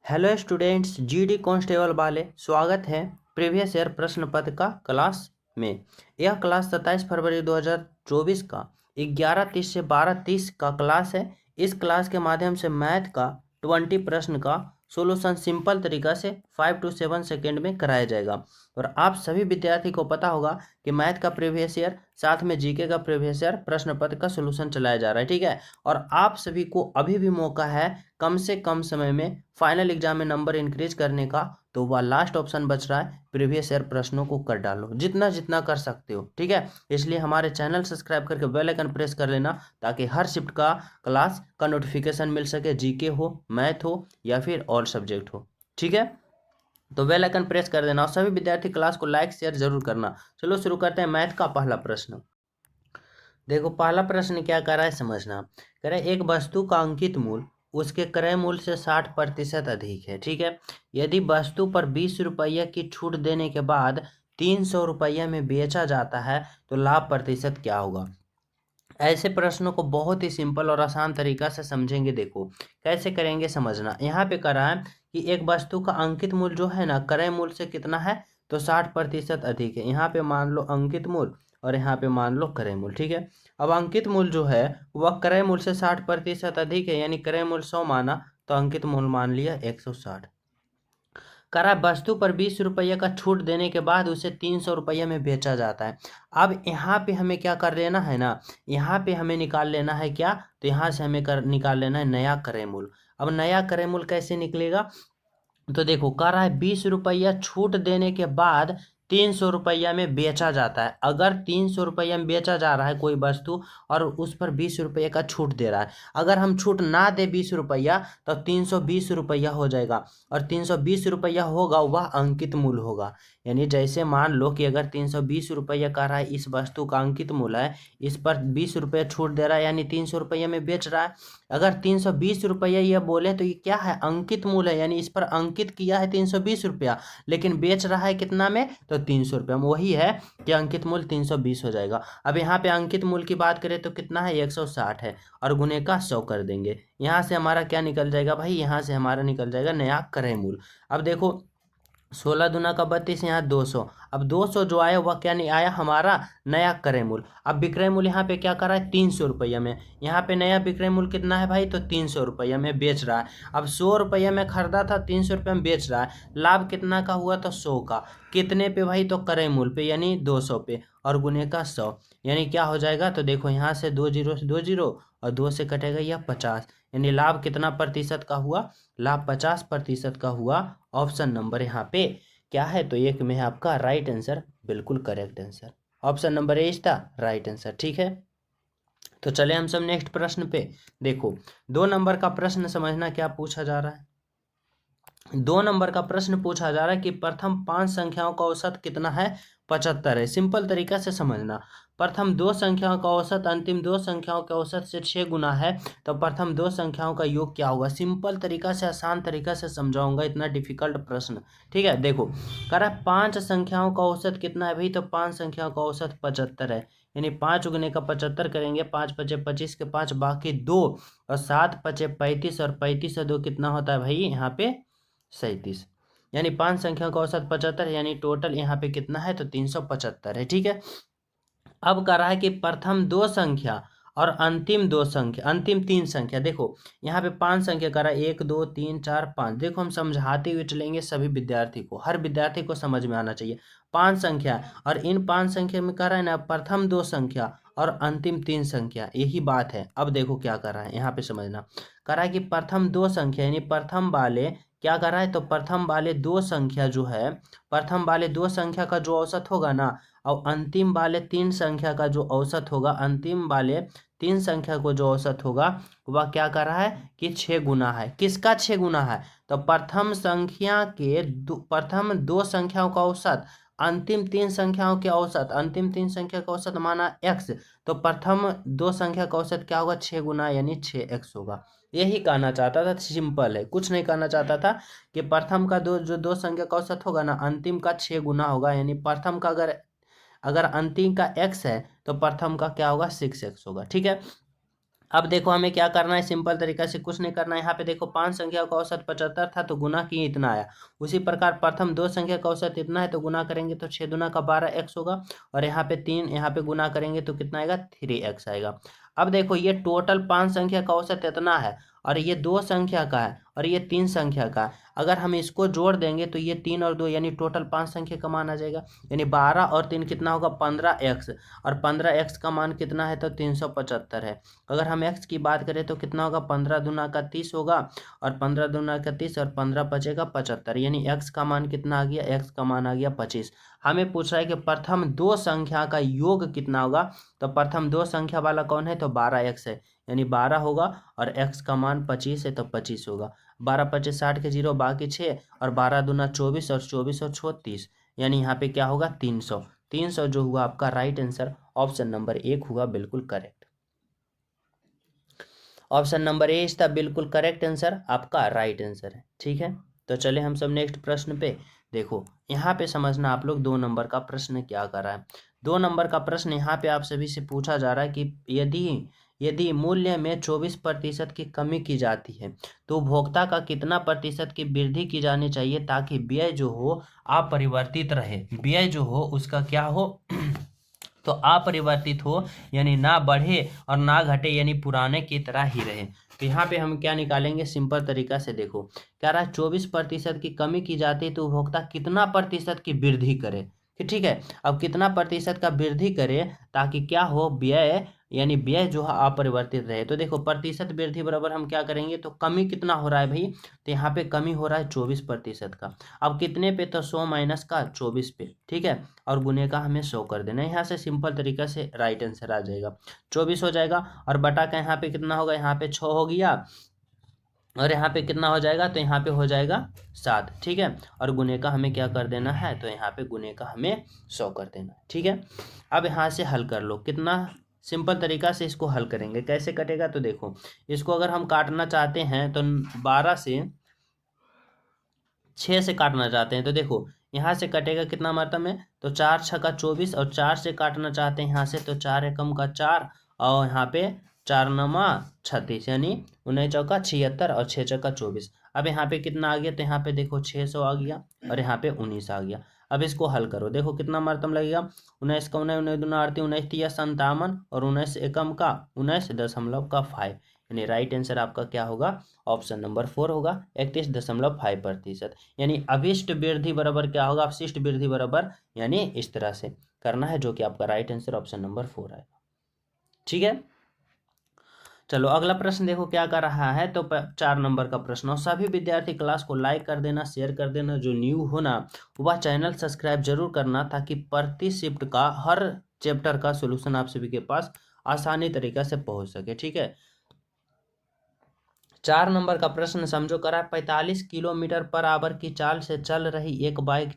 Hello students, GD constable वाले स्वागत है प्रीवियस ईयर प्रश्न पत्र का क्लास में। यह क्लास 27 फरवरी 2024 का 11:30 से 12:30 का क्लास है। इस क्लास के माध्यम से मैथ का 20 प्रश्न का सोल्यूशन सिंपल तरीका से 5 to 7 सेकेंड में कराया जाएगा। और आप सभी विद्यार्थी को पता होगा कि मैथ का प्रीवियस ईयर साथ में जीके का प्रीवियस ईयर प्रश्न पत्र का सोल्यूशन चलाया जा रहा है, ठीक है। और आप सभी को अभी भी मौका है कम से कम समय में फाइनल एग्जाम में नंबर इंक्रीज करने का, तो वह लास्ट ऑप्शन बच रहा है, प्रीवियस ईयर प्रश्नों को कर डालो जितना जितना कर सकते हो, ठीक है। इसलिए हमारे चैनल सब्सक्राइब करके बेल आइकन प्रेस कर लेना ताकि हर शिफ्ट का क्लास का नोटिफिकेशन मिल सके, जीके हो, मैथ हो या फिर ऑल सब्जेक्ट हो, ठीक है। तो बेल आइकन प्रेस कर देना और सभी विद्यार्थी क्लास को लाइक शेयर जरूर करना। चलो शुरू करते हैं मैथ का पहला प्रश्न। देखो पहला प्रश्न क्या कर रहा है समझना। कह रहा है एक वस्तु का अंकित मूल्य उसके क्रय मूल्य से 60% अधिक है, ठीक है। यदि वस्तु पर 20 रुपया की छूट देने के बाद 300 रुपया में बेचा जाता है तो लाभ प्रतिशत क्या होगा। ऐसे प्रश्नों को बहुत ही सिंपल और आसान तरीका से समझेंगे। देखो कैसे करेंगे समझना। यहाँ पे कह रहा है कि एक वस्तु का अंकित मूल्य जो है ना क्रय मूल्य से कितना है, तो 60% अधिक है। यहाँ पे मान लो अंकित मूल्य और यहाँ पे मान लो क्रय मूल्य, ठीक है। अब अंकित मूल्य जो है वह क्रय मूल्य से 60% अधिक है, यानी क्रय मूल्य 100 माना तो अंकित मूल्य मान लिया 160। करा वस्तु पर 20 रुपये का छूट देने के बाद उसे 300 रुपये में बेचा जाता है। अब यहाँ पे हमें क्या कर लेना है ना, यहाँ पे हमें निकाल लेना है क्या, तो यहाँ से हमें निकाल लेना है नया क्रय मूल्य। अब नया क्रय मूल्य कैसे निकलेगा, तो देखो कह रहा है 20 रुपया छूट देने के बाद 300 रुपया में बेचा जाता है। अगर 300 रुपया में बेचा जा रहा है कोई वस्तु और उस पर 20 रुपये का छूट दे रहा है, अगर हम छूट ना दे 20 रुपया तो 320 रुपया हो जाएगा। और 320 रुपया होगा वह अंकित मूल्य होगा। यानी जैसे मान लो कि अगर 320 रुपया कह रहा है इस वस्तु का अंकित मूल्य है, इस पर 20 रुपया छूट दे रहा है यानी 300 रुपया में बेच रहा है। अगर 320 रुपया ये बोले तो ये क्या है, अंकित मूल्य है, यानी इस पर अंकित किया है 320 रुपया लेकिन बेच रहा है कितना में, तो 300 रुपया में। वही है कि अंकित मूल्य 320 हो जाएगा। अब यहाँ पे अंकित मूल्य की बात करें तो कितना है, 160 है और गुने का 100 कर देंगे। यहाँ से हमारा क्या निकल जाएगा भाई, यहाँ से हमारा निकल जाएगा नया क्रय मूल्य। अब देखो 16 दूना का 32, यहाँ 200। अब 200 जो आया वह क्या नहीं आया, हमारा नया क्रय मूल्य। अब विक्रय मूल्य यहाँ पे क्या कर रहा है 300 रुपया में, यहाँ पे नया विक्रय मूल्य कितना है भाई, तो 300 रुपया में बेच रहा है। अब 100 रुपया में खरीदा था, 300 रुपया में बेच रहा है। लाभ कितना का हुआ, तो 100 का। कितने पे भाई, तो क्रय मूल्य पे, यानी 200 पे और गुने का 100। यानी क्या हो जाएगा, तो देखो यहाँ से 2 जीरो से 2 जीरो और 2 से कटेगा यह 50। यानी लाभ कितना प्रतिशत का हुआ, लाभ 50% का हुआ। ऑप्शन नंबर यहाँ पे क्या है, तो एक में है आपका राइट आंसर, बिल्कुल correct answer. Option number A था राइट आंसर, ठीक है। तो चले हम सब नेक्स्ट प्रश्न पे। देखो 2 नंबर का प्रश्न समझना क्या पूछा जा रहा है। 2 नंबर का प्रश्न पूछा जा रहा है कि प्रथम 5 संख्याओं का औसत कितना है, 75 है। सिंपल तरीका से समझना। प्रथम 2 संख्याओं का औसत अंतिम 2 संख्याओं के औसत से 6 गुना है, तो प्रथम 2 संख्याओं का योग क्या होगा। सिंपल तरीका से आसान तरीका से समझाऊंगा, इतना डिफिकल्ट प्रश्न, ठीक है। देखो कह रहा है 5 संख्याओं का औसत कितना है भाई, तो 5 संख्याओं का औसत 75 है। यानी 5 गुने का 75 करेंगे, 5 पचे 25 के 5 बाकी 2 और 7 पचे 35 और 35 और 2 कितना होता है भाई यहाँ पे 37। यानी 5 संख्या का औसत 75, यानी टोटल यहाँ पे कितना है, तो 375 है, ठीक है। अब कह रहा है कि प्रथम 2 संख्या और अंतिम 2 संख्या, अंतिम 3 संख्या। देखो यहाँ पे 5 संख्या कह रहा है 1 2 3 4 5। देखो हम समझाते हुए चलेंगे, सभी विद्यार्थी को, हर विद्यार्थी को समझ में आना चाहिए। 5 संख्या और इन 5 संख्या में कह रहा है ना प्रथम 2 संख्या और अंतिम 3 संख्या, यही बात है। अब देखो क्या कर रहा है यहाँ पे समझना। कह रहा है कि प्रथम 2 संख्या यानी प्रथम वाले क्या कर रहा है, तो प्रथम वाले 2 संख्या जो है, प्रथम वाले 2 संख्या का जो औसत होगा ना, और अंतिम वाले 3 संख्या का जो औसत होगा, अंतिम वाले 3 संख्या को जो औसत होगा वह क्या कर रहा है कि 6 गुना है। किसका 6 गुना है, तो प्रथम संख्या के प्रथम 2 संख्याओं का औसत अंतिम 3 संख्याओं के औसत, अंतिम 3 संख्या का औसत माना x, तो प्रथम 2 संख्या का औसत क्या होगा, 6 गुना यानी 6x होगा। यही कहना चाहता था, सिंपल है, कुछ नहीं कहना चाहता था कि प्रथम का जो 2 संख्या का औसत होगा ना, अंतिम का 6 गुना होगा। यानी प्रथम का अगर अंतिम का x है तो प्रथम का क्या होगा 6x होगा, ठीक है। अब देखो हमें क्या करना है, सिंपल तरीका से कुछ नहीं करना है। यहाँ पे देखो 5 संख्या का औसत 75 था तो गुना किए इतना आया। उसी प्रकार प्रथम 2 संख्या का औसत इतना है तो गुना करेंगे तो 6 दूना का 12x होगा, और यहाँ पे 3, यहाँ पे गुना करेंगे तो कितना आएगा, 3x आएगा। अब देखो ये टोटल 5 संख्या का औसत इतना है, और ये 2 संख्या का है, और ये 3 संख्या का है। अगर हम इसको जोड़ देंगे तो ये 3 और 2 यानी टोटल 5 संख्या का मान आ जाएगा। यानी 12 और 3 कितना होगा, 15x, और 15x का मान कितना है तो 375 है। अगर हम x की बात करें तो कितना होगा, 15 दूना का 30 होगा, और 15 दूना का 30 और 15 बचेगा 75, यानी x का मान कितना आ गया, x का मान आ गया 25। हमें पूछ रहा है कि प्रथम 2 संख्या का योग कितना होगा, तो प्रथम 2 संख्या वाला कौन है तो 12x है, यानी 12 होगा, और x का मान 25 है तो 25 होगा। 12 25 60 के 0 बाकी 6, और 12 दूना 24, और 24 और 36, यानी यहाँ पे क्या होगा 300। 300 जो हुआ आपका राइट आंसर, ऑप्शन नंबर 1 हुआ बिल्कुल करेक्ट। ऑप्शन नंबर ए इसका बिल्कुल करेक्ट आंसर आपका राइट आंसर है। ठीक है, तो चले हम सब नेक्स्ट प्रश्न पे। देखो यहाँ पे समझना आप लोग 2 नंबर का प्रश्न क्या कर रहा है। 2 नंबर का प्रश्न यहाँ पे आप सभी से पूछा जा रहा है कि यदि यदि मूल्य में 24% की कमी की जाती है तो उपभोक्ता का कितना प्रतिशत की वृद्धि की जानी चाहिए ताकि व्यय जो हो अपरिवर्तित रहे। व्यय जो हो उसका क्या हो तो अपरिवर्तित हो, यानी ना बढ़े और ना घटे, यानी पुराने की तरह ही रहे। तो यहाँ पे हम क्या निकालेंगे, सिंपल तरीका से देखो क्या रहा है, 24% की कमी की जाती है तो उपभोक्ता कितना प्रतिशत की वृद्धि करे कि ठीक है। अब कितना प्रतिशत का वृद्धि करे ताकि क्या हो, व्यय यानी व्यय जो है अपरिवर्तित रहे। तो देखो प्रतिशत वृद्धि बराबर हम क्या करेंगे, तो कमी कितना हो रहा है भाई, तो यहाँ पे कमी हो रहा है 24% का। अब कितने पे, तो 100 माइनस का 24 पे, ठीक है, और गुने का हमें 100 कर देना है। यहाँ से सिंपल तरीका से राइट आंसर आ जाएगा, 24 हो जाएगा, और बटा का यहाँ पे कितना होगा, यहाँ पे 6 हो गया, और यहाँ पे कितना हो जाएगा, तो यहाँ पे हो जाएगा 7, ठीक है, और गुने का हमें क्या कर देना है, तो यहाँ पे गुने का हमें 100 कर देना है। ठीक है, अब यहाँ से हल कर लो, कितना सिंपल तरीका से इसको हल करेंगे, कैसे कटेगा, तो देखो इसको अगर हम काटना चाहते हैं तो 12 से 6 से काटना चाहते हैं तो देखो यहाँ से कटेगा कितना मात्रा में, तो 4 छक्का 24, और 4 से काटना चाहते हैं यहाँ से तो 4 एकम का 4, और यहाँ पे 4 नमा 36, यानी 19 चौका 76, और 6 चौका 24। अब यहाँ पे कितना आ गया, तो यहाँ पे देखो 600 आ गया, और यहाँ पे 19 आ गया। अब इसको हल करो, देखो कितना मात्रा लगेगा, 19 का 19, 19 दूना 38, 19 तिया 57, और 19 एकम का 19.5, यानी राइट आंसर आपका क्या होगा, ऑप्शन नंबर 4 होगा, 31.5%। यानी अभिष्ट वृद्धि बराबर क्या होगा, अपशिष्ट वृद्धि बराबर, यानी इस तरह से करना है, जो कि आपका राइट आंसर ऑप्शन नंबर 4 आएगा। ठीक है, चलो अगला प्रश्न देखो क्या कर रहा है, तो 4 नंबर का प्रश्न, और सभी विद्यार्थी क्लास को लाइक कर देना, शेयर कर देना, जो न्यू हो ना वह चैनल सब्सक्राइब जरूर करना, ताकि प्रति शिफ्ट का हर चैप्टर का सोल्यूशन आप सभी के पास आसानी तरीके से पहुंच सके। ठीक है, 4 नंबर का प्रश्न समझो करा, 45 किलोमीटर पर आवर की चाल से चल रही एक बाइक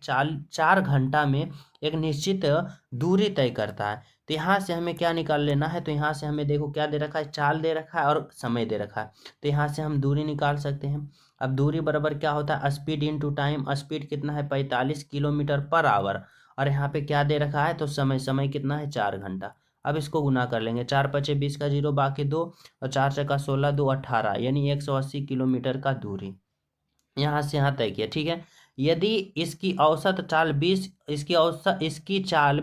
4 घंटा में एक निश्चित दूरी तय करता है। तो यहाँ से हमें क्या निकाल लेना है, तो यहाँ से हमें देखो क्या दे रखा है, चाल दे रखा है और समय दे रखा है। तो यहाँ से हम दूरी निकाल सकते हैं। अब दूरी बराबर क्या होता है, स्पीड इंटू टाइम। स्पीड कितना है 45 किलोमीटर पर आवर, और यहाँ पे क्या दे रखा है, तो समय कितना है 4 घंटा। अब इसको गुना कर लेंगे, 4 पचे 20 का 0 बाकी 2, और 4 चक्का 16 2 18, यानी 180 किलोमीटर का दूरी यहाँ से यहाँ तय किया। ठीक है, यदि इसकी औसत चाल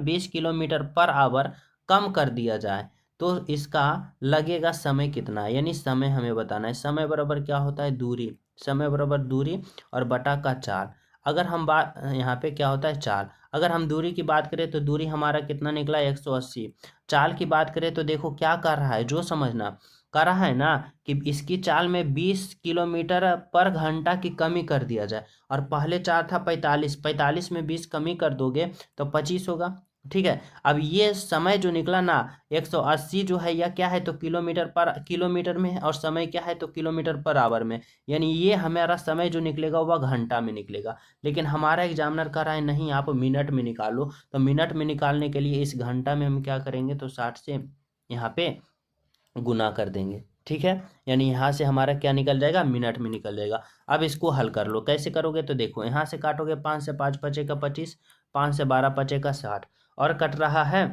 20 किलोमीटर पर आवर कम कर दिया जाए तो इसका लगेगा समय कितना है, यानी समय हमें बताना है। समय बराबर क्या होता है, दूरी, समय बराबर दूरी और बटा का चाल। अगर हम बात यहाँ पे क्या होता है, चाल, अगर हम दूरी की बात करें तो दूरी हमारा कितना निकला 180। चाल की बात करें तो देखो क्या कर रहा है, जो समझना कर रहा है ना, कि इसकी चाल में 20 किलोमीटर पर घंटा की कमी कर दिया जाए, और पहले चाल था 45 में 20 कमी कर दोगे तो 25 होगा। ठीक है, अब ये समय जो निकला ना 180 जो है यह क्या है, तो किलोमीटर में है, और समय क्या है, तो किलोमीटर पर आवर में, यानी ये हमारा समय जो निकलेगा वह घंटा में निकलेगा। लेकिन हमारा एग्जामिनर कह रहा है नहीं आप मिनट में निकालो, तो मिनट में निकालने के लिए इस घंटा में हम क्या करेंगे, तो 60 से यहाँ पे गुना कर देंगे। ठीक है, यानी यहाँ से हमारा क्या निकल जाएगा, मिनट में निकल जाएगा। अब इसको हल कर लो, कैसे करोगे, तो देखो यहाँ से काटोगे, 5 से 5 पचे का 25, 5 से 12 पचे का 60, और कट रहा है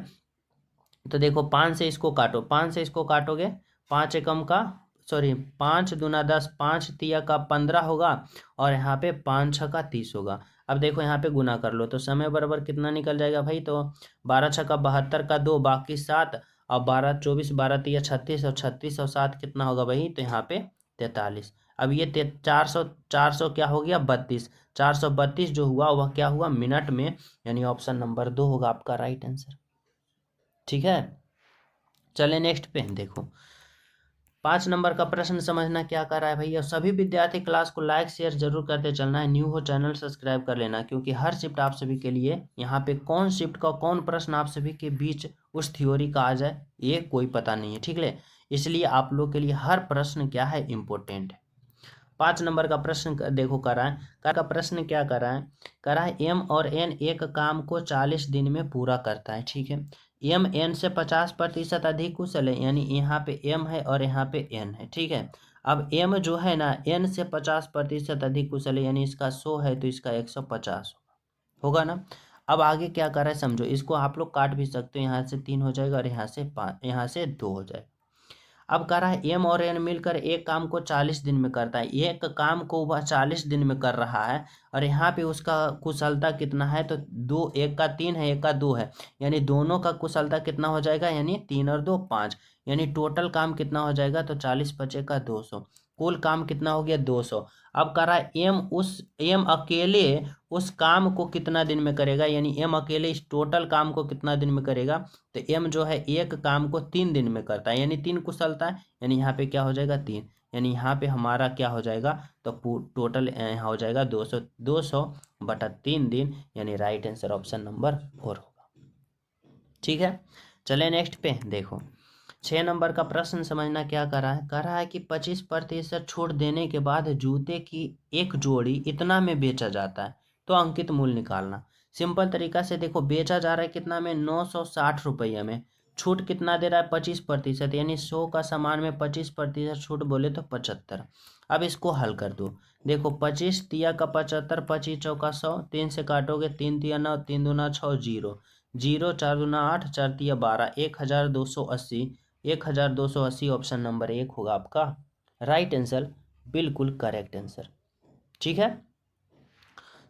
तो देखो 5 से इसको काटो, 5 से इसको काटोगे 5 एकम का 5 दूना 10, 5 तिया का 15 होगा और यहाँ पे 5 छः का 30 होगा। अब देखो यहाँ पे गुना कर लो तो समय बराबर कितना निकल जाएगा भाई, तो 12 छः का 72 का 2 बाकी 7 और 12 24 12 तिया 36 और 36 और 7 कितना होगा भाई, तो यहाँ पे 43। अब ये 400 क्या हो गया 32, 432 जो हुआ वह क्या हुआ मिनट में, यानी ऑप्शन नंबर 2 होगा आपका राइट आंसर। ठीक है, चले नेक्स्ट पे देखो 5 नंबर का प्रश्न समझना क्या कर रहा है भैया। सभी विद्यार्थी क्लास को लाइक शेयर जरूर करते चलना है, न्यू हो चैनल सब्सक्राइब कर लेना, क्योंकि हर शिफ्ट आप सभी के लिए यहाँ पे कौन शिफ्ट का कौन प्रश्न आप सभी के बीच उस थ्योरी का आ जाए ये कोई पता नहीं है। ठीक है, इसलिए आप लोग के लिए हर प्रश्न क्या है इम्पोर्टेंट है। 5 नंबर का प्रश्न देखो कर रहा है, का प्रश्न क्या कर रहा है एम और एन एक काम को 40 दिन में पूरा करता है। ठीक है, एम एन से 50% अधिक कुशल है, यानी यहाँ पे एम है और यहाँ पे एन है। ठीक है, अब एम जो है ना एन से 50% अधिक कुशल है, यानी इसका 100 है तो इसका 150 होगा ना। अब आगे क्या कर रहा है समझो, इसको आप लोग काट भी सकते हो, यहाँ से 3 हो जाएगा और यहाँ से 5, यहाँ से 2 हो जाएगा। अब कह रहा है एम और एन मिलकर एक काम को 40 दिन में करता है, एक काम को वह 40 दिन में कर रहा है और यहाँ पे उसका कुशलता कितना है, तो 2, एक का 3 है एक का 2 है, यानी दोनों का कुशलता कितना हो जाएगा, यानी 3 और 2 5, यानी टोटल काम कितना हो जाएगा, तो 40 पचे का 200, कुल काम कितना हो गया 200। अब कह रहा है एम अकेले उस काम को कितना दिन में करेगा, यानी एम अकेले इस टोटल काम को कितना दिन में करेगा, तो एम जो है एक काम को 3 दिन में करता है, यानी 3 कुशलता है, यानी यहाँ पे क्या हो जाएगा 3, यानी यहाँ पे हमारा क्या हो जाएगा, तो टोटल यहाँ हो जाएगा 200 बटा 3 दिन, यानी राइट आंसर ऑप्शन नंबर 4 होगा। ठीक है, चले नेक्स्ट पे देखो 6 नंबर का प्रश्न समझना क्या कर रहा है कि 25% छूट देने के बाद जूते की एक जोड़ी इतना में बेचा जाता है, तो अंकित मूल्य निकालना। सिंपल तरीका से देखो, बेचा जा रहा है कितना में 960 रुपये में, छूट कितना दे रहा है 25%, यानी 100 का सामान में 25% छूट बोले तो 75। अब इसको हल कर दो, देखो 25 तिया का 75, 25 चौका 100, 3 से काटोगे 3 तिया 9, 3 दूना 6, 0 0, 4 दूना 8, 4 तिया 12, 1280, 1280 ऑप्शन नंबर 1 होगा आपका राइट आंसर, बिल्कुल करेक्ट आंसर। ठीक है,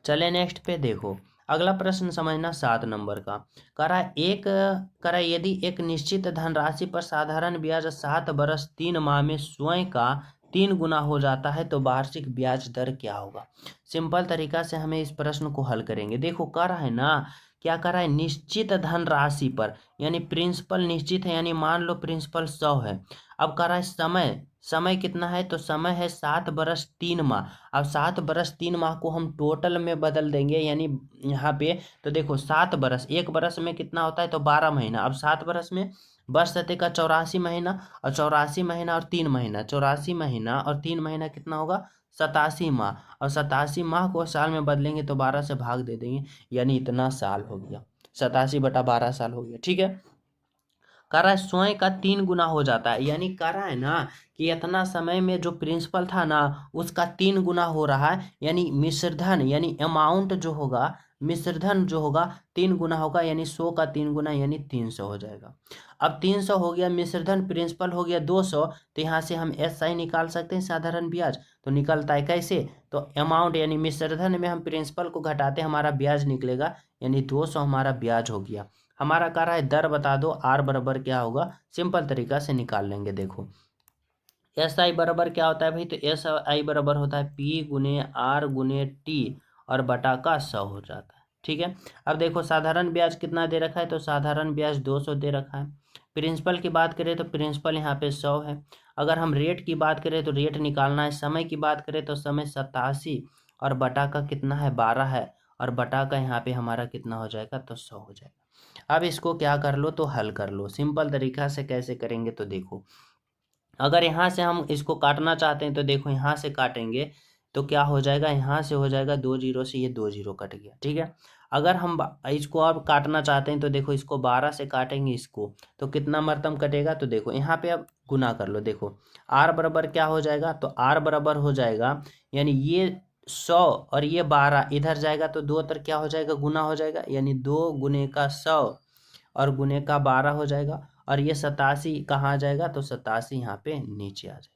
चले नेक्स्ट पे देखो अगला प्रश्न समझना 7 नंबर का। करा यदि एक निश्चित धनराशि पर साधारण ब्याज 7 बरस 3 माह में स्वयं का 3 गुना हो जाता है तो वार्षिक ब्याज दर क्या होगा। सिंपल तरीका से हमें इस प्रश्न को हल करेंगे। देखो कर रहा है ना, क्या कर रहा है, निश्चित धनराशि पर, यानी प्रिंसिपल निश्चित है, यानी मान लो प्रिंसिपल 100 है। अब कर रहा है समय कितना है, तो समय है 7 बरस 3 माह। अब 7 बरस 3 माह को हम टोटल में बदल देंगे, यानी यहाँ पे तो देखो 7 बरस, एक बरस में कितना होता है, तो 12 महीना। अब 7 बरस में वर्ष का 84 महीना, और 84 महीना और 3 महीना, 84 महीना और 3 महीना कितना होगा 87 माह, और 87 माह को साल में बदलेंगे तो 12 से भाग दे देंगे, यानी इतना साल हो गया, 87 बटा 12 साल हो गया। ठीक है, कह रहा है स्वयं का 3 गुना हो जाता है, यानी कह रहा है ना कि इतना समय में जो प्रिंसिपल था ना उसका 3 गुना हो रहा है, यानी मिश्रधन यानी अमाउंट जो होगा, मिश्रधन जो होगा 3 गुना होगा, यानी 100 का 3 गुना यानी 300 हो जाएगा। अब 300 हो गया मिश्रधन, प्रिंसिपल हो गया 200, तो यहाँ से हम SI निकाल सकते हैं साधारण ब्याज, तो निकलता है कैसे, तो अमाउंट यानी मिश्रधन में हम प्रिंसिपल को घटाते हमारा ब्याज निकलेगा, यानी 200 हमारा ब्याज हो गया। हमारा कह रहा है दर बता दो, आर बराबर क्या होगा, सिंपल तरीका से निकाल लेंगे। देखो SI बराबर क्या होता है भाई, तो SI बराबर होता है P गुने R गुने T और बटा का 100 हो जाता है। ठीक है, अब देखो साधारण ब्याज कितना दे रखा है, तो साधारण ब्याज 200 दे रखा है। प्रिंसिपल की बात करें तो प्रिंसिपल यहाँ पे 100 है। अगर हम रेट की बात करें तो रेट निकालना है। समय की बात करें तो समय 87 और बटा का कितना है 12 है, और बटा का यहाँ पे हमारा कितना हो जाएगा, तो 100 हो जाएगा। अब इसको क्या कर लो, तो हल कर लो। सिंपल तरीका से कैसे करेंगे, तो देखो अगर यहाँ से हम इसको काटना चाहते हैं तो देखो यहाँ से काटेंगे तो क्या हो जाएगा, यहाँ से हो जाएगा 2 जीरो से ये 2 जीरो कट गया। ठीक है, अगर हम इसको अब काटना चाहते हैं तो देखो इसको 12 से काटेंगे इसको, तो कितना मरतम कटेगा, तो देखो यहाँ पे अब गुना कर लो। देखो R बराबर क्या हो जाएगा, तो R बराबर हो जाएगा, यानी ये 100 और ये 12 इधर जाएगा तो 2 तर क्या हो जाएगा गुना हो जाएगा, यानी 2 गुने का 100 और गुने का 12 हो जाएगा, और ये 87 कहाँ आ जाएगा, तो 87 यहाँ पे नीचे आ जाएगा,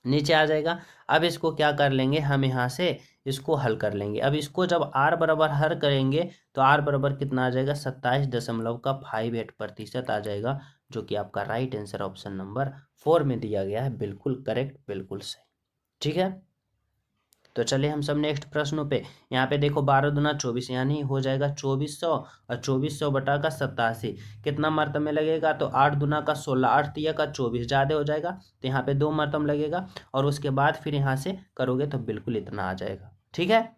नीचे आ जाएगा। अब इसको क्या कर लेंगे, हम यहाँ से इसको हल कर लेंगे। अब इसको जब r बराबर हल करेंगे तो r बराबर कितना आ जाएगा, 27.58% आ जाएगा, जो कि आपका राइट आंसर ऑप्शन नंबर 4 में दिया गया है। बिल्कुल करेक्ट, बिल्कुल सही। ठीक है, तो चलिए हम सब नेक्स्ट प्रश्नों पे। यहाँ पे देखो 12 दूना 24 यानी हो जाएगा 2400, और 2400 बटा का 87 कितना मरतब में लगेगा, तो 8 दूना का 16, 8 तिया का 24 ज़्यादा हो जाएगा, तो यहाँ पे 2 मरतब लगेगा, और उसके बाद फिर यहाँ से करोगे तो बिल्कुल इतना आ जाएगा। ठीक है,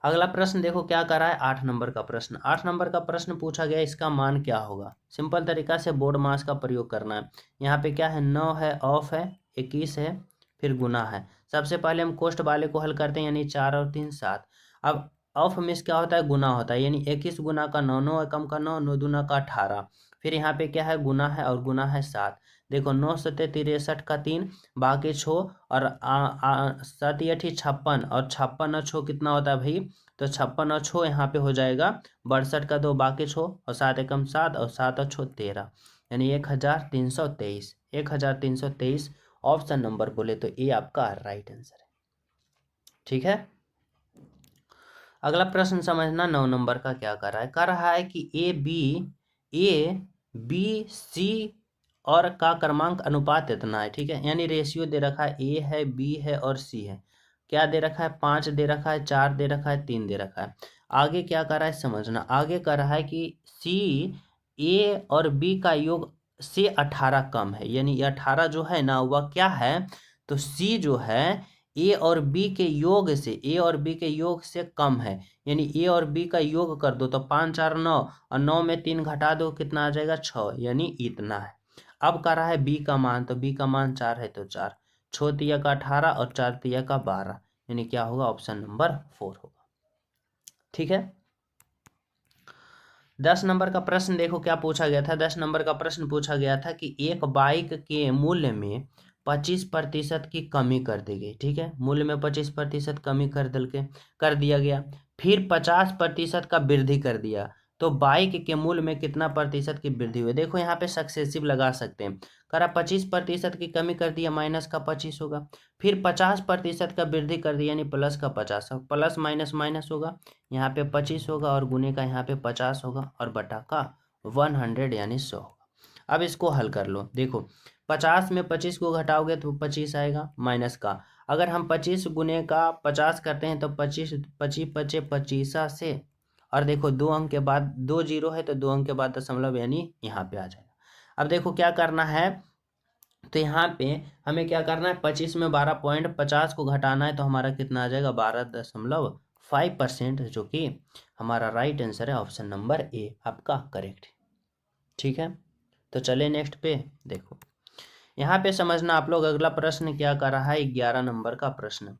अगला प्रश्न देखो क्या कर रहा है, 8 नंबर का प्रश्न। 8 नंबर का प्रश्न पूछा गया, इसका मान क्या होगा। सिंपल तरीका से बोर्ड मास का प्रयोग करना है। यहाँ पे क्या है, 9 है, ऑफ है, 21 है, फिर गुना है। सबसे पहले हम कोष्ट वाले को हल करते हैं, यानी 4 और 3 7। अब ऑफ में क्या होता है, गुना होता है, यानी 21 गुना का 9, 9 एकम का 9, 9 दूना का 18, फिर यहाँ पे क्या है, गुना है, और गुना है 7। देखो 9 सत्ते 63 का 3, बाकी 6, और 7 8 56, और 56 और 6 कितना होता है भाई, तो 56 और 6 यहाँ पे हो जाएगा 62 का 2, बाकी 6, और 7 एकम 7, और 7 और 6 13, यानी 1323। 1323 ऑप्शन नंबर बोले तो ये आपका राइट आंसर है। ठीक है, अगला प्रश्न समझना, 9 नंबर का क्या कर रहा है कि ए बी सी और का क्रमांक अनुपात इतना है। ठीक है, यानी रेशियो दे रखा है, ए है, बी है और सी है। क्या दे रखा है, 5 दे रखा है, 4 दे रखा है, 3 दे रखा है। आगे क्या कर रहा है समझना, आगे कर रहा है कि सी ए और बी का योग से 18 कम है, यानी 18 जो है ना वह क्या है, तो सी जो है ए और बी के योग से कम है, यानी ए और बी का योग कर दो तो 5 4 9, और 9 में 3 घटा दो कितना आ जाएगा 6, यानी इतना है। अब कर रहा है बी का मान, तो बी का मान 4 है तो 4, 6 तिया का 18 और 4 तिया का 12, यानी क्या होगा, ऑप्शन नंबर 4 होगा। ठीक है, 10 नंबर का प्रश्न देखो क्या पूछा गया था। 10 नंबर का प्रश्न पूछा गया था कि एक बाइक के मूल्य में 25% की कमी कर दी गई। ठीक है, मूल्य में 25% कमी कर दिया गया, फिर 50% का वृद्धि कर दिया, तो बाइक के मूल्य में कितना प्रतिशत की वृद्धि हुई। देखो यहाँ पे सक्सेसिव लगा सकते हैं, करा 25% की कमी कर दिया, माइनस का 25 होगा, फिर 50% का वृद्धि कर दिया, यानी प्लस का 50, प्लस माइनस माइनस होगा, यहाँ पे 25 होगा, और गुने का यहाँ पे 50 होगा, और बटा का 100 यानी 100 होगा। अब इसको हल कर लो, देखो 50 में 25 को घटाओगे तो 25 आएगा, माइनस का अगर हम 25 गुने का 50 करते हैं तो 25 25 पचे 25 से, और देखो 2 अंक के बाद 2 जीरो है तो 2 अंक के बाद दशमलव, यानी यहाँ पे आ जाएगा। अब देखो क्या करना है, तो यहाँ पे हमें क्या करना है, 25 में 12.50 को घटाना है, तो हमारा कितना आ जाएगा 12.5%, जो कि हमारा राइट आंसर है, ऑप्शन नंबर ए आपका करेक्ट है। ठीक है, तो चले नेक्स्ट पे देखो, यहाँ पे समझना आप लोग, अगला प्रश्न क्या कर रहा है, 11 नंबर का प्रश्न।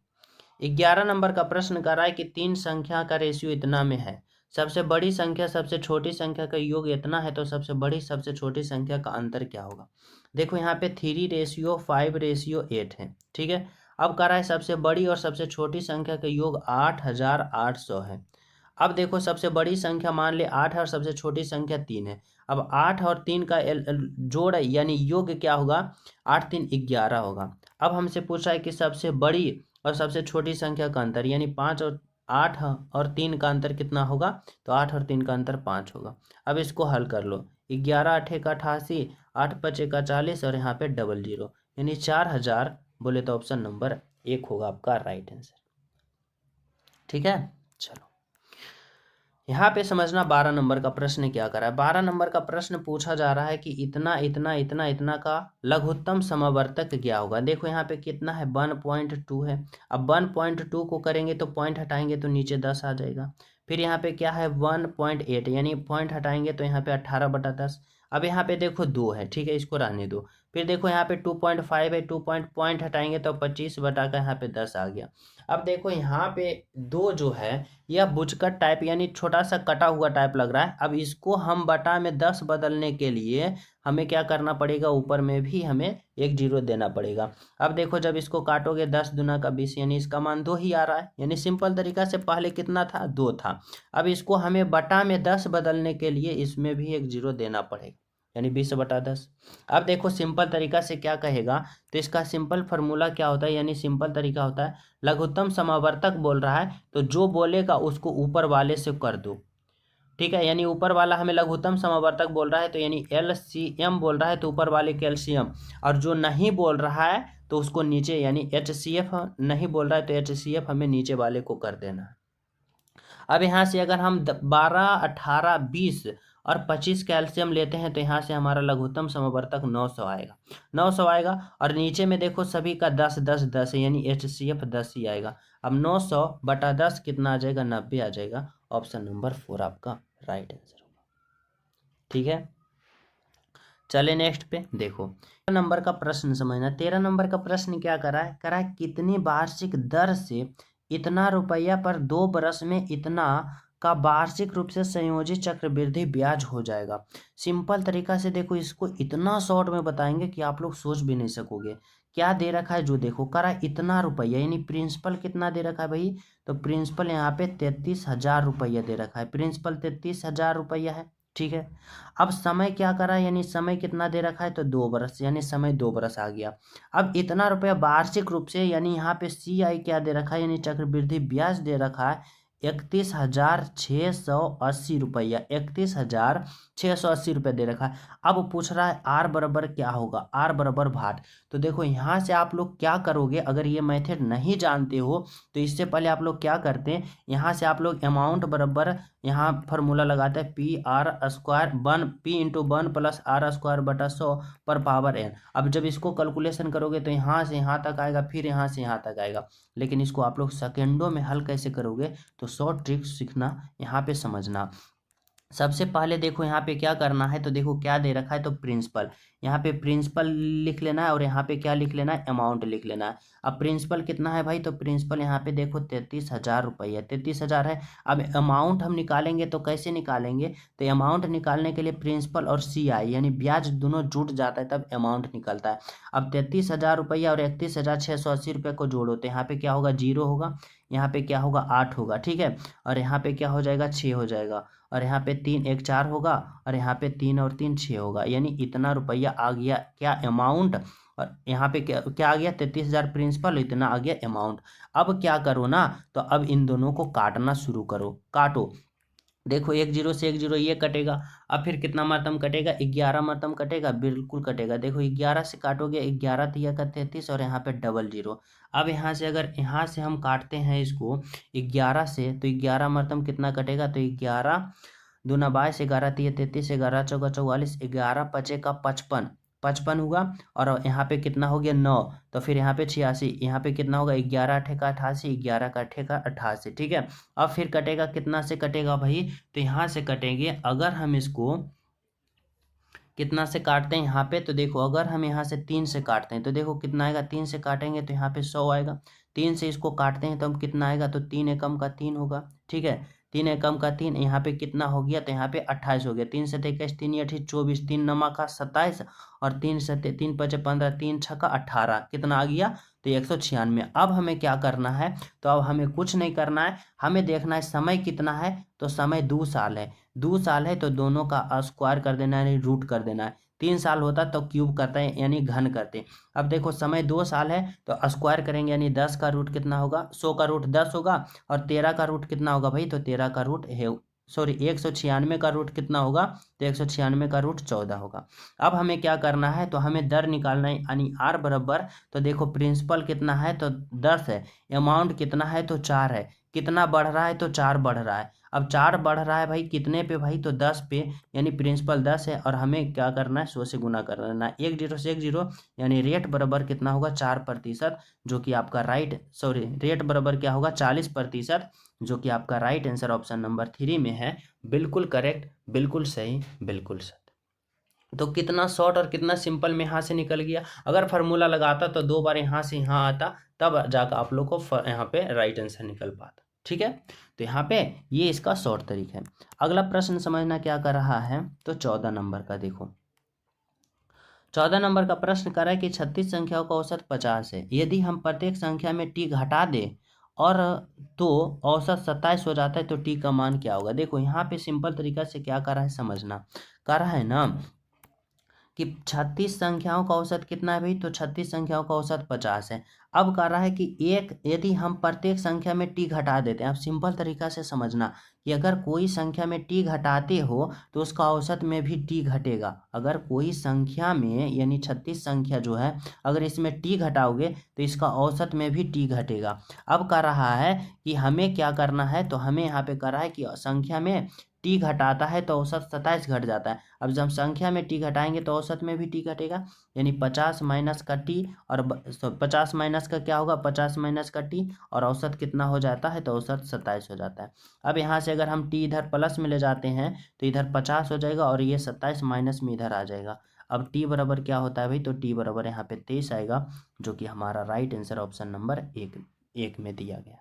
11 नंबर का प्रश्न कर रहा है कि 3 संख्या का रेशियो इतना में है, सबसे बड़ी संख्या सबसे छोटी संख्या का योग इतना है, तो सबसे बड़ी सबसे छोटी संख्या का अंतर क्या होगा। देखो यहाँ पे 3:5:8 है। ठीक है, अब कर रहा है सबसे बड़ी और सबसे छोटी संख्या का योग 8800 है। अब देखो सबसे बड़ी संख्या मान ले 8 है, और सबसे छोटी संख्या 3 है। अब 8 और 3 का जोड़ यानी योग क्या होगा, 8 3 11 होगा। अब हमसे पूछा है कि सबसे बड़ी और सबसे छोटी संख्या का अंतर, यानी 5 और 8 और 3 का अंतर कितना होगा, तो 8 और 3 का अंतर 5 होगा। अब इसको हल कर लो, 11 8 का 88, 8 5 का 40, और यहाँ पे 00, यानी 4000 बोले तो ऑप्शन नंबर 1 होगा आपका राइट आंसर। ठीक है, चलो यहाँ पे समझना 12 नंबर का प्रश्न क्या कर रहा है। 12 नंबर का प्रश्न पूछा जा रहा है कि इतना इतना इतना इतना का लघुत्तम समावर्तक क्या होगा। देखो यहाँ पे कितना है, 1.2 है। अब 1.2 को करेंगे तो पॉइंट हटाएंगे तो नीचे 10 आ जाएगा। फिर यहाँ पे क्या है 1.8, यानी पॉइंट हटाएंगे तो यहाँ पे 18/10। अब यहाँ पे देखो 2 है, ठीक है, इसको रहने दो, फिर देखो यहाँ पे 2.5 है, 2 पॉइंट हटाएंगे तो 25 बटा का यहाँ पे 10 आ गया। अब देखो यहाँ पे दो जो है यह बुचकट टाइप यानी छोटा सा कटा हुआ टाइप लग रहा है। अब इसको हम बटा में 10 बदलने के लिए हमें क्या करना पड़ेगा, ऊपर में भी हमें एक जीरो देना पड़ेगा। अब देखो जब इसको काटोगे 10 दूना का 20 यानी इसका मान 2 ही आ रहा है, यानी सिंपल तरीका से पहले कितना था, 2 था। अब इसको हमें बटा में 10 बदलने के लिए इसमें भी एक जीरो देना पड़ेगा, यानी 20/10। अब देखो सिंपल तरीका से क्या कहेगा, तो इसका सिंपल फार्मूला क्या होता है, यानी सिंपल तरीका होता है लघुत्तम समावर्तक बोल रहा है तो जो बोलेगा उसको ऊपर वाले से कर दो, ठीक है। यानी ऊपर वाला हमें लघुत्तम समावर्तक बोल रहा है तो यानी LCM बोल रहा है तो ऊपर वाले कैल्शियम, और जो नहीं बोल रहा है तो उसको नीचे यानी HCF नहीं बोल रहा है तो HCF हमें नीचे वाले को कर देना है। अब यहाँ से अगर हम 12, 18, 20 और 25 कैल्शियम लेते हैं तो यहाँ से हमारा लघुत्तम समवर्तक 900 आएगा, 900 आएगा। और नीचे में देखो सभी का 10, 10, 10 है यानी HCF 10 ही आएगा। अब 900/10 कितना आ जाएगा, 90 आ जाएगा। ऑप्शन नंबर 4 आपका राइट आंसर होगा, ठीक है। चले नेक्स्ट पे देखो 13 नंबर का प्रश्न समझना। 13 नंबर का प्रश्न क्या करा है, कितनी वार्षिक दर से इतना रुपया पर 2 बरस में इतना का वार्षिक रूप से संयोजित चक्रवृद्धि ब्याज हो जाएगा। सिंपल तरीका से देखो इसको इतना शॉर्ट में बताएंगे कि आप लोग सोच भी नहीं सकोगे। क्या दे रखा है, जो देखो करा इतना रुपया यानी प्रिंसिपल कितना दे रखा है भाई, तो प्रिंसिपल यहाँ पे 33,000 रुपया दे रखा है, प्रिंसिपल 33,000 रुपया है, ठीक है। अब समय क्या करा, यानी समय कितना दे रखा है, तो 2 बरस यानी समय 2 बरस आ गया। अब इतना रुपया वार्षिक रूप से यानी यहाँ पे CI क्या दे रखा है, यानी चक्रवृद्धि ब्याज दे रखा है 31,680 रुपया, 31,680 रुपये दे रखा है। अब पूछ रहा है R बराबर क्या होगा, R बराबर भाट। तो देखो यहाँ से आप लोग क्या करोगे, अगर ये मेथड नहीं जानते हो तो इससे पहले आप लोग क्या करते हैं, यहाँ से आप लोग अमाउंट बराबर यहाँ फार्मूला लगाते हैं PR² P/1 + R²/100 पर पावर n। अब जब इसको कैलकुलेशन करोगे तो यहाँ से यहाँ तक आएगा, फिर यहाँ से यहाँ तक आएगा, लेकिन इसको आप लोग सेकेंडों में हल कैसे करोगे, तो शॉर्ट ट्रिक सीखना, यहाँ पे समझना। सबसे पहले देखो यहाँ पे क्या करना है, तो देखो क्या दे रखा है, तो प्रिंसिपल, यहाँ पे प्रिंसिपल लिख लेना है और यहाँ पे क्या लिख लेना है, अमाउंट लिख लेना है। अब प्रिंसिपल कितना है भाई, तो प्रिंसिपल यहाँ पे देखो 33,000 रुपया, 33,000 है। अब अमाउंट हम निकालेंगे तो कैसे निकालेंगे, तो अमाउंट निकालने के लिए प्रिंसिपल और CI यानी ब्याज दोनों जुट जाता है तब अमाउंट निकलता है। अब 33,000 रुपया और 31,680 रुपये को जोड़ो तो यहाँ पे क्या होगा, 0 होगा, यहाँ पे क्या होगा, 8 होगा, ठीक है। और यहाँ पे क्या हो जाएगा, 6 हो जाएगा, और यहाँ पे 3 1 4 होगा, और यहाँ पे 3 और 3 6 होगा, यानी इतना रुपया आ गया क्या, अमाउंट। और यहाँ पे क्या क्या आ गया, 33,000 प्रिंसिपल, इतना आ गया अमाउंट। अब क्या करो ना, तो अब इन दोनों को काटना शुरू करो, काटो। देखो 1 0 से 1 0 ये कटेगा। अब फिर कितना मातम कटेगा, 11 मातम कटेगा, बिल्कुल कटेगा। देखो 11 से काटोगे, 11 तिया का 33 और यहाँ पे डबल 0। अब यहाँ से अगर यहाँ से हम काटते हैं इसको 11 से, तो 11 मातम कितना कटेगा, तो 11 दूना 22, 11 तिया 33, 11 चौका 44, 11 पचे का 55, 55 हुआ। और यहाँ पे कितना हो गया, 9, तो फिर यहाँ पे 86, यहाँ पे कितना होगा, 11 अठे का 88, 11 का अठे का 88, ठीक है। अब फिर कटेगा, कितना से कटेगा भाई, तो यहाँ से कटेंगे। अगर हम इसको कितना से काटते हैं यहाँ पे, तो देखो अगर हम यहाँ से 3 से काटते हैं तो देखो कितना आएगा, 3 से काटेंगे तो यहाँ पे 100 आएगा। 3 से इसको काटते हैं तो हम कितना आएगा, तो 3 एकम का 3 होगा, ठीक है। 3 एकम का 3, यहाँ पे कितना हो गया, तो यहाँ पे 28 हो गया। 3 से 23, 3 8 24, 3 नमा का 27, और 3 से 3 5 15, 3 6 का 18, कितना आ गया, तो 196। अब हमें क्या करना है, तो अब हमें कुछ नहीं करना है, हमें देखना है समय कितना है, तो समय 2 साल है। 2 साल है तो दोनों का स्क्वायर कर देना है, यानी रूट कर देना है। 3 साल होता तो क्यूब करते हैं यानी घन करते। अब देखो समय 2 साल है तो स्क्वायर करेंगे, यानी 10 का रूट कितना होगा, 100 का रूट 10 होगा, और 13 का रूट कितना होगा भाई, तो 13 का रूट है, सॉरी 196 का रूट कितना होगा, तो 196 का रूट 14 होगा। अब हमें क्या करना है, तो हमें दर निकालना है, यानी R बराबर, तो देखो प्रिंसिपल कितना है, तो 10 है, अमाउंट कितना है, तो 4 है, कितना बढ़ रहा है, तो 4 बढ़ रहा है। अब 4 बढ़ रहा है भाई कितने पे भाई, तो 10 पे, यानी प्रिंसिपल 10 है, और हमें क्या करना है, 100 से गुना करना है। 1 0 से 1 0, यानी रेट बराबर कितना होगा, 4%, जो कि आपका राइट, सॉरी रेट बराबर क्या होगा, 40%, जो कि आपका राइट आंसर ऑप्शन नंबर 3 में है। बिल्कुल करेक्ट, बिल्कुल सही, बिल्कुल सही। तो कितना शॉर्ट और कितना सिंपल में यहाँ से निकल गया। अगर फार्मूला लगाता तो 2 बार यहाँ से यहाँ आता, तब जाकर आप लोग को यहाँ पे राइट आंसर निकल पाता। ठीक है, तो यहाँ पे ये इसका शॉर्ट तरीका है। अगला प्रश्न समझना क्या कर रहा है, तो 14 नंबर का देखो। 14 नंबर का प्रश्न कर रहा है कि 36 संख्याओं का औसत 50 है। यदि हम प्रत्येक संख्या में टी घटा दें और तो औसत 27 हो जाता है, तो टी का मान क्या होगा। देखो यहाँ पे सिंपल तरीका से क्या कर रहा है समझना, कर रहा है ना कि 36 संख्याओं का औसत कितना है भाई, तो 36 संख्याओं का औसत 50 है। अब कह रहा है कि यदि हम प्रत्येक संख्या में टी घटा देते हैं। अब सिंपल तरीका से समझना कि अगर कोई संख्या में टी घटाते हो तो उसका औसत में भी टी घटेगा। अगर कोई संख्या में यानी 36 संख्या जो है, अगर इसमें टी घटाओगे तो इसका औसत में भी टी घटेगा। अब कह रहा है कि हमें क्या करना है, तो हमें यहाँ पे कह रहा है कि संख्या में टी घटाता है तो औसत 27 घट जाता है। अब जब संख्या में टी घटाएंगे तो औसत में भी टी घटेगा, यानी 50 माइनस का टी और 50 माइनस का क्या होगा, 50 माइनस का टी, और औसत कितना हो जाता है, तो औसत 27 हो जाता है। अब यहाँ से अगर हम टी इधर प्लस में ले जाते हैं तो इधर 50 हो जाएगा और ये 27 माइनस में इधर आ जाएगा। अब टी बराबर क्या होता है भाई, तो टी बराबर यहाँ पे 23 आएगा, जो कि हमारा राइट आंसर ऑप्शन नंबर एक में दिया गया।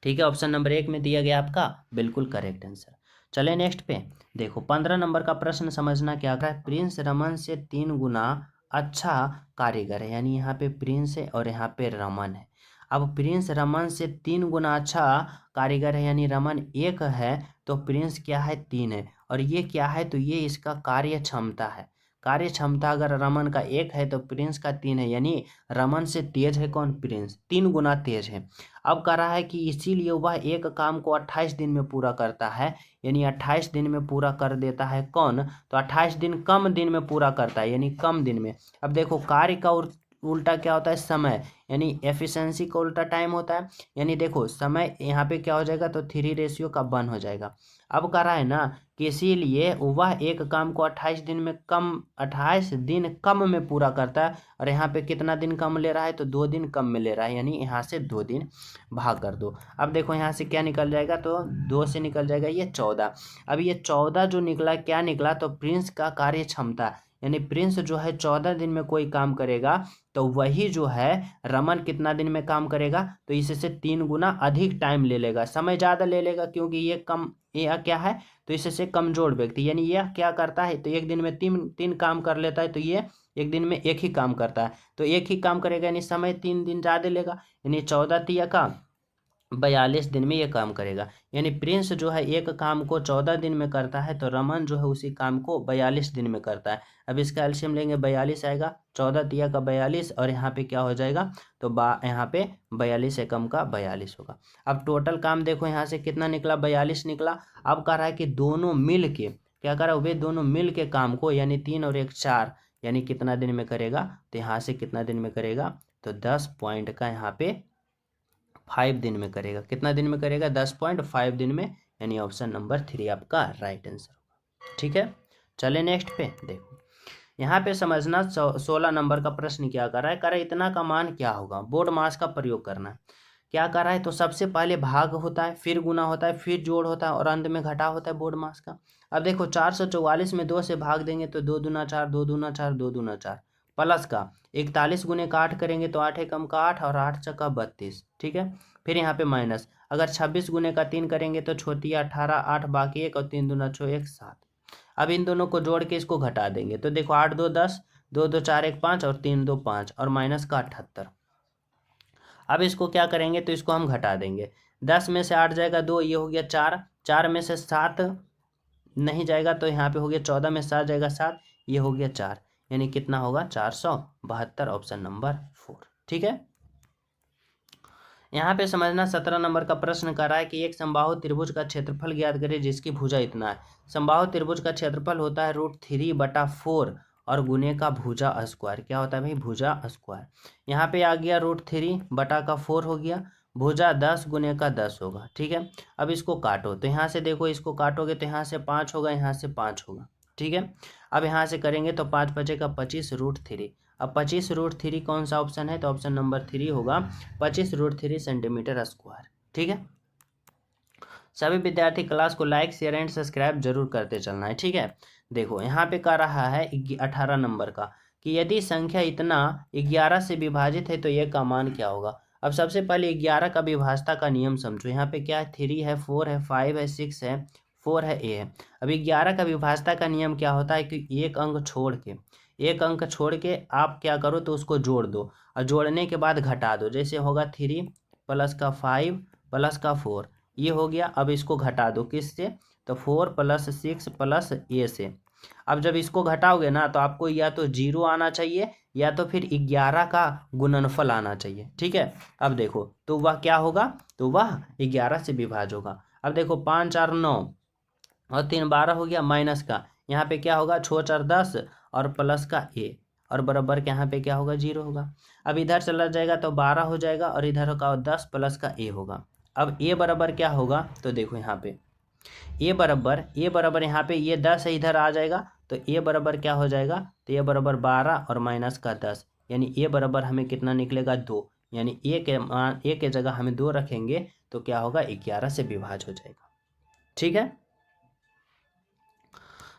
ठीक है, ऑप्शन नंबर 1 में दिया गया आपका बिल्कुल करेक्ट आंसर। चले नेक्स्ट पे देखो। 15 नंबर का प्रश्न समझना क्या है। प्रिंस रमन से 3 गुना अच्छा कारीगर है, यानी यहाँ पे प्रिंस है और यहाँ पे रमन है। अब प्रिंस रमन से 3 गुना अच्छा कारीगर है, यानी रमन 1 है तो प्रिंस क्या है, 3 है, और ये क्या है, तो ये इसका कार्य क्षमता है। कार्य क्षमता अगर रमन का 1 है तो प्रिंस का 3 है, यानी रमन से तेज है कौन, प्रिंस, 3 गुना तेज है। अब कह रहा है कि इसीलिए वह एक काम को 28 दिन में पूरा करता है, यानी 28 दिन में पूरा कर देता है कौन, तो 28 दिन कम दिन में पूरा करता है, यानी कम दिन में। अब देखो कार्य का उल्टा क्या होता है, समय, यानी एफिशिएंसी का उल्टा टाइम होता है। यानी देखो समय यहाँ पे क्या हो जाएगा, तो 3:1 हो जाएगा। अब कह रहा है ना कि इसीलिए वह एक काम को 28 दिन में 28 दिन कम में पूरा करता है, और यहाँ पे कितना दिन कम ले रहा है, तो 2 दिन कम में ले रहा है, यानी यहाँ से 2 दिन भाग कर दो। अब देखो यहाँ से क्या निकल जाएगा, तो 2 से निकल जाएगा ये 14। अब ये 14 जो निकला क्या निकला, तो प्रिंस का कार्य क्षमता, यानी प्रिंस जो है 14 दिन में कोई काम करेगा तो वही जो है रमन कितना दिन में काम करेगा, तो इससे 3 गुना अधिक टाइम ले लेगा, समय ज़्यादा ले लेगा, क्योंकि ये कम, यह क्या है, तो इससे कमजोर व्यक्ति, यानी यह क्या करता है, तो एक दिन में तीन काम कर लेता है, तो ये एक दिन में एक ही काम करता है, तो एक ही काम करेगा, यानी समय 3 दिन ज़्यादा लेगा, यानी 14 तिया का 42 दिन में ये काम करेगा। यानी प्रिंस जो है एक काम को 14 दिन में करता है, तो रमन जो है उसी काम को 42 दिन में करता है। अब इसका एलसीएम लेंगे, 42 आएगा, 14 तिया का 42, और यहाँ पे क्या हो जाएगा, तो यहाँ पे 42 एकम का 42 होगा। अब टोटल काम देखो यहाँ से कितना निकला, 42 निकला। अब कह रहा है कि दोनों मिल के क्या कर रहा है, वे दोनों मिल के काम को, यानी 3 और 1 4, यानी कितना दिन में करेगा, तो यहाँ से कितना दिन में करेगा, तो 10 पॉइंट का यहाँ पे 5 दिन में करेगा। कितना दिन में करेगा, 10.5 दिन में, यानी ऑप्शन नंबर 3 आपका राइट आंसर होगा। ठीक है, चले नेक्स्ट पे देखो। यहाँ पे समझना 16 नंबर का प्रश्न क्या कर रहा है, कर रहा है इतना का मान क्या होगा, बोर्ड मास का प्रयोग करना है। क्या कर रहा है, तो सबसे पहले भाग होता है, फिर गुना होता है, फिर जोड़ होता है, और अंत में घटा होता है बोर्ड मास का। अब देखो 444 में 2 से भाग देंगे तो 2 दूना 4, 2 दूना 4, 2 दूना 4, प्लस का 41 गुने का 8 करेंगे तो 8 एकम का 8 और 8 चक्का 32। ठीक है, फिर यहाँ पे माइनस, अगर 26 गुने का 3 करेंगे तो छोटिया 18, 8 बाकी 1 और 3 दूना 6, 1 7। अब इन दोनों को जोड़ के इसको घटा देंगे, तो देखो 8 2 10, 2 2 4 1 5 और 3 2 5 और माइनस का 78। अब इसको क्या करेंगे, तो इसको हम घटा देंगे, 10 में से 8 जाएगा 2, ये हो गया 4, 4 में से 7 नहीं जाएगा तो यहाँ पे हो गया 14 में 7 जाएगा 7, ये हो गया 4, यानी कितना होगा 472, ऑप्शन नंबर 4। ठीक है, यहाँ पे समझना 17 नंबर का प्रश्न कर रहा है कि एक समबाहु त्रिभुज का क्षेत्रफल ज्ञात करें जिसकी भुजा इतना है। समबाहु त्रिभुज का क्षेत्रफल होता है √3/4 और गुने का भुजा स्क्वायर। क्या होता है भाई, भुजा स्क्वायर। यहाँ पे आ गया √3/4 हो गया, भुजा 10 गुने का 10 होगा। ठीक है, अब इसको काटो, तो यहाँ से देखो इसको काटोगे तो यहाँ से 5 होगा, यहाँ से 5 होगा। ठीक है, अब यहाँ से करेंगे तो 5 बचेगा 25 √3। अब 25 √3 कौन सा ऑप्शन है, तो ऑप्शन नंबर 3 होगा, 25 √3 सेंटीमीटर स्क्वायर। ठीक है, सभी विद्यार्थी क्लास को लाइक शेयर एंड सब्सक्राइब जरूर करते चलना है, ठीक है। देखो यहाँ पे कह रहा है 18 नंबर का कि यदि संख्या इतना 11 से विभाजित है तो ये का मान क्या होगा। अब सबसे पहले 11 का विभाजता का नियम समझो। यहाँ पे क्या है, 3 है, 4 है, 5 है, 6 है, 4 है, ए है। अब 11 का विभाजता का नियम क्या होता है कि एक अंक छोड़ के आप क्या करो तो उसको जोड़ दो, और जोड़ने के बाद घटा दो। जैसे होगा 3 प्लस का 5 प्लस का 4, ये हो गया। अब इसको घटा दो किससे, तो 4 प्लस 6 प्लस ए से। अब जब इसको घटाओगे ना तो आपको या तो 0 आना चाहिए या तो फिर 11 का गुणनफल आना चाहिए, ठीक है। अब देखो तो वह क्या होगा, तो वह 11 से विभाज्य होगा। अब देखो 5 4 9 और 3 12 हो गया, माइनस का यहाँ पे क्या होगा, 6 4 10 और प्लस का ए, और बराबर के यहाँ पे क्या होगा, 0 होगा। अब इधर चला जाएगा तो 12 हो जाएगा और इधर होगा 10 प्लस का ए होगा। अब ए बराबर क्या होगा, तो देखो यहाँ पे ए बराबर यहाँ पे ये 10 है, इधर आ जाएगा तो ए बराबर क्या हो जाएगा, तो ए बराबर 12 और माइनस का 10, यानी ए बराबर हमें कितना निकलेगा, 2। यानी ए के जगह हमें 2 रखेंगे तो क्या होगा, 11 से विभाज्य हो जाएगा, ठीक है।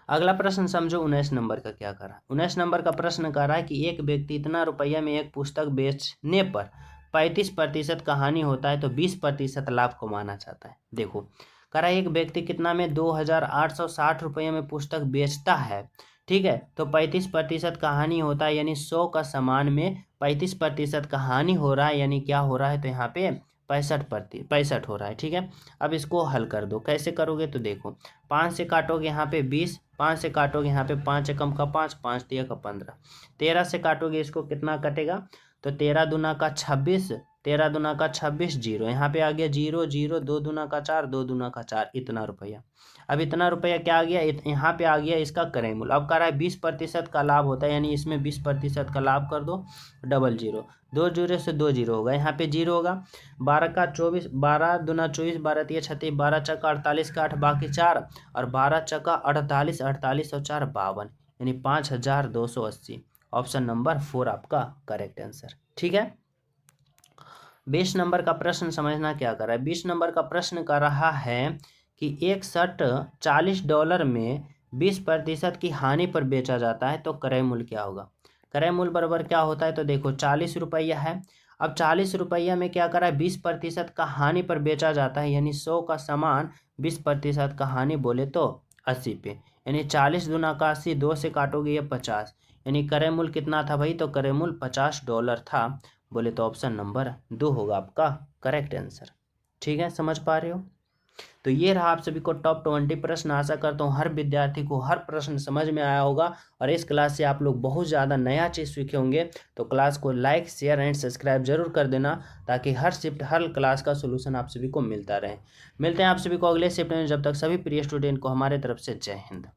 अगला प्रश्न समझो 19 नंबर का क्या कर रहा है। 19 नंबर का प्रश्न कर रहा है कि एक व्यक्ति इतना रुपया में एक पुस्तक बेचने पर 35% का हानि होता है तो 20% लाभ कमाना चाहता है। देखो कह रहा है एक व्यक्ति कितना में 2860 रुपये में पुस्तक बेचता है, ठीक है, तो 35% का हानि होता है, यानी 100 का सामान में 35% का हानि हो रहा है, यानी क्या हो रहा है, तो यहाँ पे 65 हो रहा है, ठीक है। अब इसको हल कर दो, कैसे करोगे, तो देखो 5 से काटोगे यहाँ पे 20, 5 से काटोगे यहाँ पे 5 एकम का 5, 5 तिया का 15, 13 से काटोगे इसको कितना कटेगा, तो 13 दूना का 26, 13 दूना का 26, 0 यहाँ पे आ गया 0 0, 2 दूना का 4, 2 दूना का 4, इतना रुपया। अब इतना रुपया क्या आ गया, यहाँ पे आ गया इसका क्रय मूल्य। अब कह रहा है 20% का लाभ होता है, यानी इसमें 20% का लाभ कर दो, डबल 0, 2 0 से 2 0 होगा, यहाँ पे 0 होगा। 12 का 24, 12 दूना 24, 12 तिया 36, 12 चक्का 48 का 8 बाकी 4, और 12 चक्का 48, 48 और 4 52, यानी 5280। ऑप्शन नंबर 4 आपका करेक्ट आंसर, ठीक है। 20 नंबर का प्रश्न समझना क्या कर रहा है। 20 नंबर का प्रश्न कर रहा है कि एक शर्ट $40 में 20% की हानि पर बेचा जाता है तो क्रय मूल्य क्या होगा। क्रय मूल्य बराबर क्या होता है, तो देखो 40 रुपया है। अब 40 रुपया में क्या करा है, 20% का हानि पर बेचा जाता है, यानी 100 का सामान 20% का हानि बोले तो 80 पे, यानी 40 दूना का 80, 2 से काटोगे ये 50, यानी क्रय मूल्य कितना था भाई, तो क्रय मूल्य $50 था, बोले तो ऑप्शन नंबर 2 होगा आपका करेक्ट आंसर, ठीक है। समझ पा रहे हो। तो ये रहा आप सभी को टॉप 20 प्रश्न। आशा करता हूँ हर विद्यार्थी को हर प्रश्न समझ में आया होगा और इस क्लास से आप लोग बहुत ज़्यादा नया चीज़ सीखे होंगे। तो क्लास को लाइक शेयर एंड सब्सक्राइब जरूर कर देना ताकि हर शिफ्ट हर क्लास का सोल्यूशन आप सभी को मिलता रहे। मिलते हैं आप सभी को अगले शिफ्ट में, जब तक सभी प्रिय स्टूडेंट को हमारे तरफ से जय हिंद।